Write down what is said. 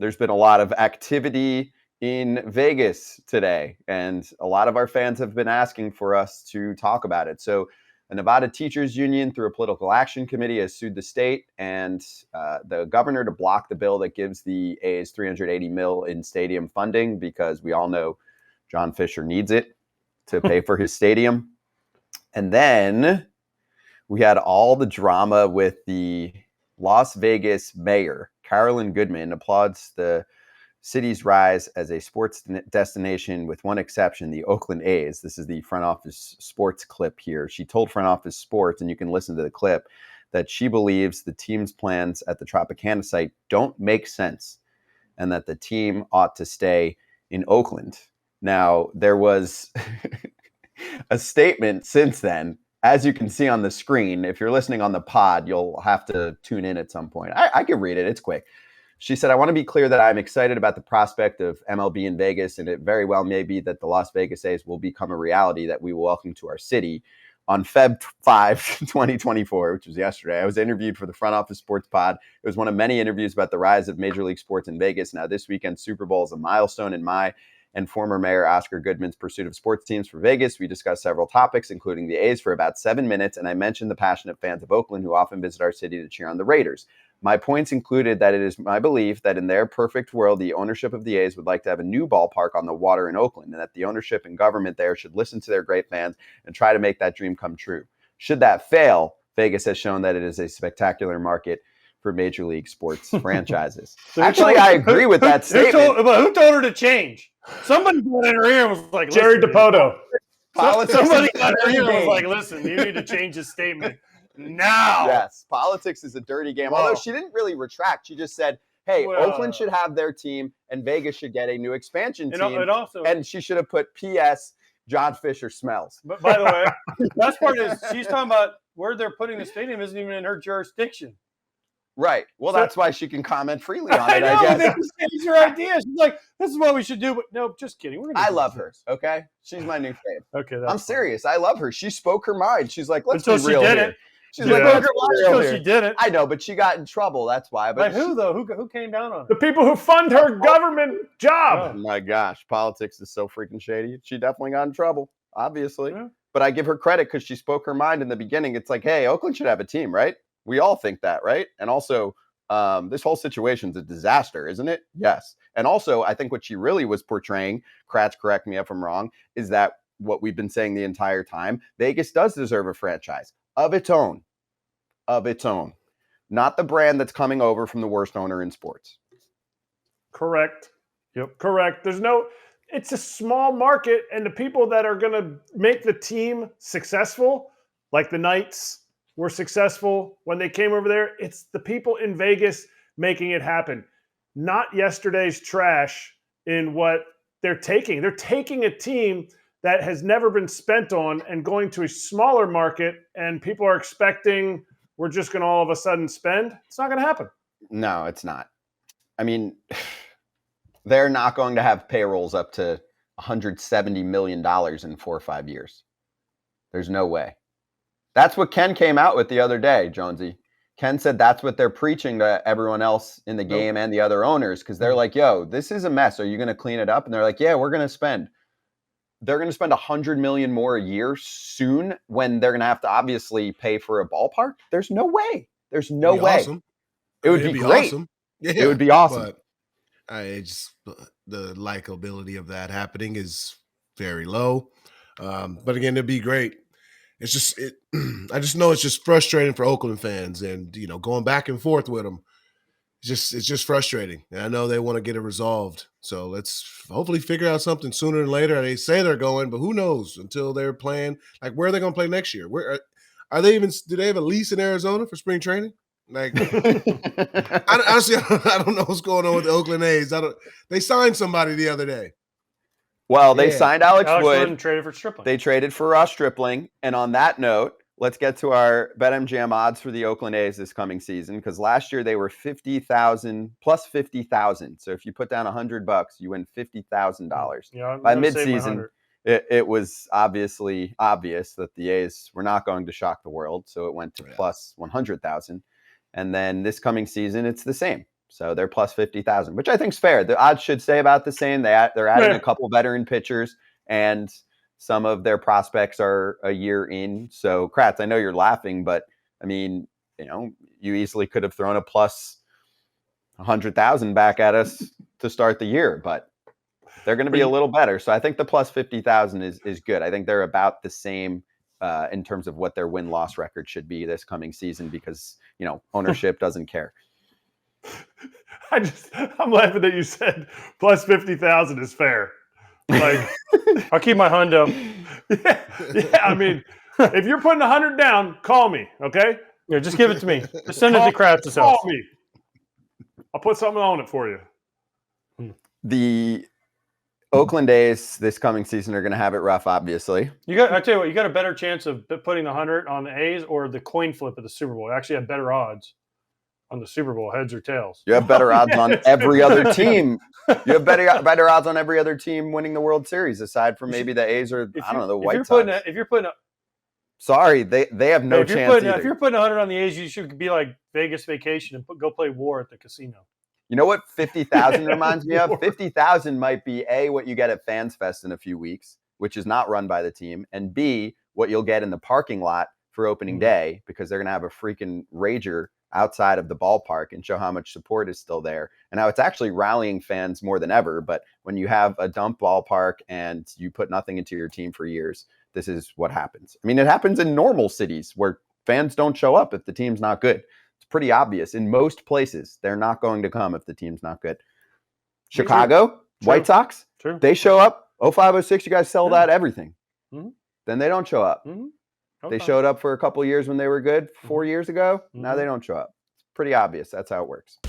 there's been a lot of activity in Vegas today, and a lot of our fans have been asking for us to talk about it. So the Nevada Teachers Union, through a political action committee, has sued the state and the governor to block the bill that gives the A's $380 million in stadium funding, because we all know John Fisher needs it to pay for his stadium. And then we had all the drama with the Las Vegas mayor. Carolyn Goodman applauds the city's rise as a sports destination, with one exception, the Oakland A's. This is the front office sports clip here. She told Front Office Sports, and you can listen to the clip, that she believes the team's plans at the Tropicana site don't make sense and that the team ought to stay in Oakland. Now, there was a statement since then, as you can see on the screen. If you're listening on the pod, you'll have to tune in at some point. I can read it. It's quick. She said, "I want to be clear that I'm excited about the prospect of MLB in Vegas, and it very well may be that the Las Vegas A's will become a reality that we will welcome to our city." On Feb 5, 2024, which was yesterday, I was interviewed for the Front Office Sports Pod. It was one of many interviews about the rise of Major League sports in Vegas. Now, this weekend's Super Bowl is a milestone in my and former Mayor Oscar Goodman's pursuit of sports teams for Vegas. We discussed several topics, including the A's, for about 7 minutes, and I mentioned the passionate fans of Oakland who often visit our city to cheer on the Raiders. My points included that it is my belief that in their perfect world, the ownership of the A's would like to have a new ballpark on the water in Oakland, and that the ownership and government there should listen to their great fans and try to make that dream come true. Should that fail, Vegas has shown that it is a spectacular market for Major League sports franchises. Actually, I agree with that statement. Who told her to change? Somebody got in her ear and was like, Jerry DePoto. Somebody got in her ear and was like, listen, you need to change his statement now. Yes, politics is a dirty game. Although she didn't really retract. She just said, hey, Oakland should have their team and Vegas should get a new expansion team. And she should have put P.S. John Fisher smells. But by the way, the best part is she's talking about where they're putting the stadium isn't even in her jurisdiction. Right. Well, that's why she can comment freely on it, I guess. It's your idea. She's like, this is what we should do. But no, just kidding. I love her, okay? She's my new fave. Okay, I'm serious. I love her. She spoke her mind. She's like, let's be real here. It. She's like, let's be real here. She did it. I know, but she got in trouble. That's why. But like who, though? Who came down on her? The people who fund her government job. Oh, my gosh. Politics is so freaking shady. She definitely got in trouble, obviously. Yeah. But I give her credit because she spoke her mind in the beginning. It's like, hey, Oakland should have a team, right? We all think that, right? And also, this whole situation's a disaster, isn't it? Yes. And also, I think what she really was portraying, Kratz, correct me if I'm wrong, is that what we've been saying the entire time, Vegas does deserve a franchise of its own. Of its own. Not the brand that's coming over from the worst owner in sports. Correct. Yep. Correct. It's a small market, and the people that are going to make the team successful, like the Knights, were successful when they came over there. It's the people in Vegas making it happen, not yesterday's trash in what they're taking. They're taking a team that has never been spent on and going to a smaller market, and people are expecting we're just going to all of a sudden spend. It's not going to happen. No, it's not. I mean, they're not going to have payrolls up to $170 million in 4 or 5 years. There's no way. That's what Ken came out with the other day, Jonesy. Ken said that's what they're preaching to everyone else in the game and the other owners, because they're like, yo, this is a mess. Are you going to clean it up? And they're like, yeah, we're going to spend. They're going to spend $100 million more a year soon when they're going to have to obviously pay for a ballpark. There's no way. There's no way. Awesome. It would be great. Awesome. Yeah, it would be awesome. But the likability of that happening is very low. But again, it'd be great. It's just I just know it's just frustrating for Oakland fans, and going back and forth with them. It's just frustrating. And I know they want to get it resolved. So let's hopefully figure out something sooner than later. They say they're going, but who knows until they're playing. Like, where are they going to play next year? Where are they even? Do they have a lease in Arizona for spring training? Like, honestly, I don't know what's going on with the Oakland A's. They signed somebody the other day. Well, they signed Alex Wood. And traded for Stripling. They traded for Ross Stripling. And on that note, let's get to our BetMGM odds for the Oakland A's this coming season, because last year they were 50,000 plus 50,000. So if you put down $100, you win $50,000. Yeah, by midseason, it was obviously obvious that the A's were not going to shock the world. So it went to plus 100,000. And then this coming season, it's the same. So they're plus 50,000, which I think is fair. The odds should stay about the same. They're adding a couple veteran pitchers, and some of their prospects are a year in. So Kratz, I know you're laughing, but I mean, you easily could have thrown a plus 100,000 back at us to start the year, but they're going to be a little better. So I think the plus 50,000 is good. I think they're about the same in terms of what their win-loss record should be this coming season because, ownership doesn't care. I'm laughing that you said plus 50,000 is fair. Like, I'll keep my hundo. yeah. I mean, if you're putting 100 down, call me, okay? Yeah, just give it to me. Just send it to Kratz's house. Call me. I'll put something on it for you. The Oakland A's this coming season are going to have it rough, obviously. I tell you what, you got a better chance of putting the 100 on the A's or the coin flip at the Super Bowl. You actually have better odds on the Super Bowl, heads or tails. You have better odds on every other team. You have better odds on every other team winning the World Series, aside from maybe the A's or the White Sox. If you're putting sorry, they have no chance. If you're putting 100 on the A's, you should be like Vegas vacation and go play war at the casino. You know what 50,000 reminds me of? 50,000 might be A, what you get at Fans Fest in a few weeks, which is not run by the team, and B, what you'll get in the parking lot for opening day, because they're going to have a freaking rager outside of the ballpark and show how much support is still there. And now it's actually rallying fans more than ever. But when you have a dump ballpark and you put nothing into your team for years, this is what happens. I mean, it happens in normal cities where fans don't show up if the team's not good. It's pretty obvious. In most places, they're not going to come if the team's not good. Chicago, White Sox, they show up. 0506, you guys sold out everything. Mm-hmm. Then they don't show up. Mm-hmm. They showed up for a couple years when they were good 4 years ago. Now they don't show up. It's pretty obvious. That's how it works.